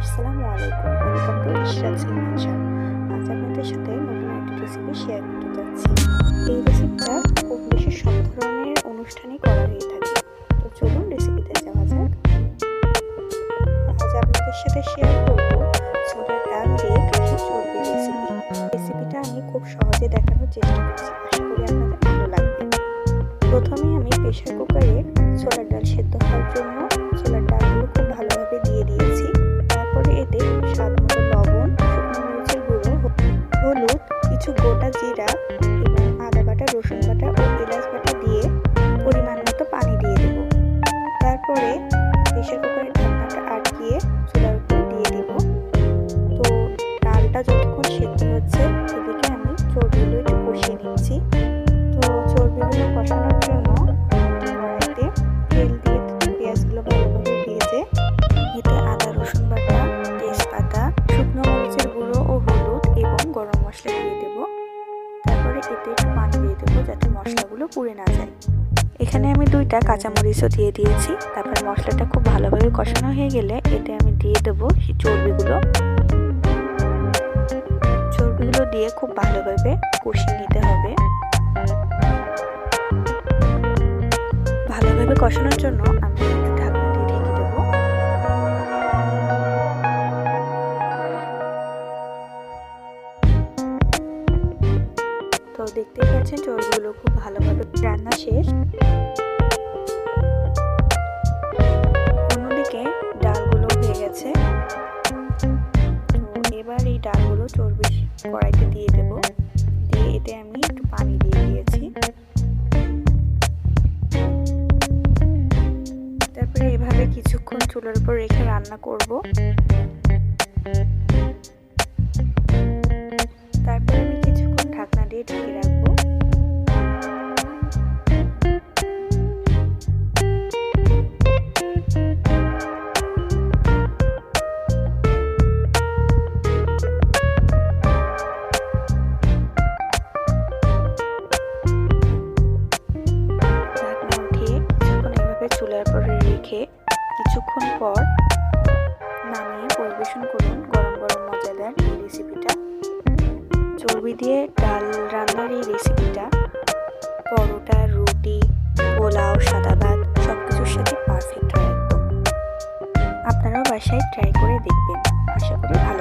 আসসালামু আলাইকুম, welcome to Israt সিনভেনশন। আজ আপনাদের সাথে নতুন একটা রেসিপি শেয়ার করতে যাচ্ছি। এই রেসিপিটা খুব বেশি সব ধরনের অনুষ্ঠানেই করা হয়ে থাকে। তো চলুন রেসিপিতে যাওয়া যাক। আজ আপনাদের সাথে শেয়ার করব ছোলার ডাল দিয়ে খাসির চর্বি রেসিপি। রেসিপিটা আমি খুব সহজে দেখানোর চেষ্টা করছি, আশা করি আপনাদের ভালো লাগবে। প্রথমে আমি প্রেসার কুকারে ছোলার ডাল সেদ্ধ হওয়ার জন্য ছোলার ডালগুলো খুব ভালোভাবে দিয়ে দিয়েছি। তারপরে এতে স্বাদ মতো লবণ, শুকনো মরিচের গুঁড়ো, হলুদ, কিছু গোটা জিরা এবং আদা বাটা, রসুন বাটা ও এলাচ বাটা দিয়ে পরিমাণ মতো পানি দিয়ে দেব। তারপরে প্রেসার কুকারের ঢাকনাটা আটকিয়ে চুলার উপরে দিয়ে দিব। তো ডালটা যতক্ষণ সেদ্ধ হচ্ছে এদিকে আমি চর্বিগুলো একটু কষিয়ে নিচ্ছি। তো চর্বিগুলো কষানোর জন্য কড়াইতে তেল দিয়ে পেঁয়াজগুলো ভালোভাবে ভেজে এতে আদা, রসুন বাটা, তেজপাতা, শুকনো মরিচের গুঁড়ো ও হলুদ এবং গরম মশলা দিয়ে দেব। তারপরে এতে একটু পানি দিয়ে দেবো যাতে মশলাগুলো পুড়ে না যায়। এখানে আমি 2টা কাঁচামরিচও দিয়ে দিয়েছি। তারপর মশলাটা খুব ভালোভাবে কষানো হয়ে গেলে এতে আমি দিয়ে দেবো চর্বিগুলো দিয়ে খুব ভালোভাবে কষিয়ে নিতে হবে। ভালোভাবে কষানোর জন্য আমি একটু ঢাকনা দিয়ে ঢেকে দেব। তো দেখতেই পাচ্ছেন চর্বিগুলো খুব ভালোভাবে রান্না শেষ। অন্যদিকে ডালগুলো হয়ে গেছে। তো এবার এই ডালগুলো চর্বি কড়াইতে দিয়ে দেব। দিয়ে এতে আমি একটু পানি দিয়ে দিয়েছি। তারপরে এভাবে কিছুক্ষণ চুলার উপর রেখে রান্না করব। তারপরে আমি কিছুক্ষণ ঢাকনা দিয়ে ঢেকে রাখবো। চুলার পরে রেখে কিছুক্ষণ পর নামিয়ে পরিবেশন করুন গরম গরম মজাদার এই রেসিপিটা। চর্বি দিয়ে ডাল রান্নার এই রেসিপিটা পরোটা, রুটি, পোলাও, সাদা ভাত সবকিছুর সাথে পারফেক্ট হয় একদম। আপনারাও বাসায় ট্রাই করে দেখবেন, আশা করি ভালো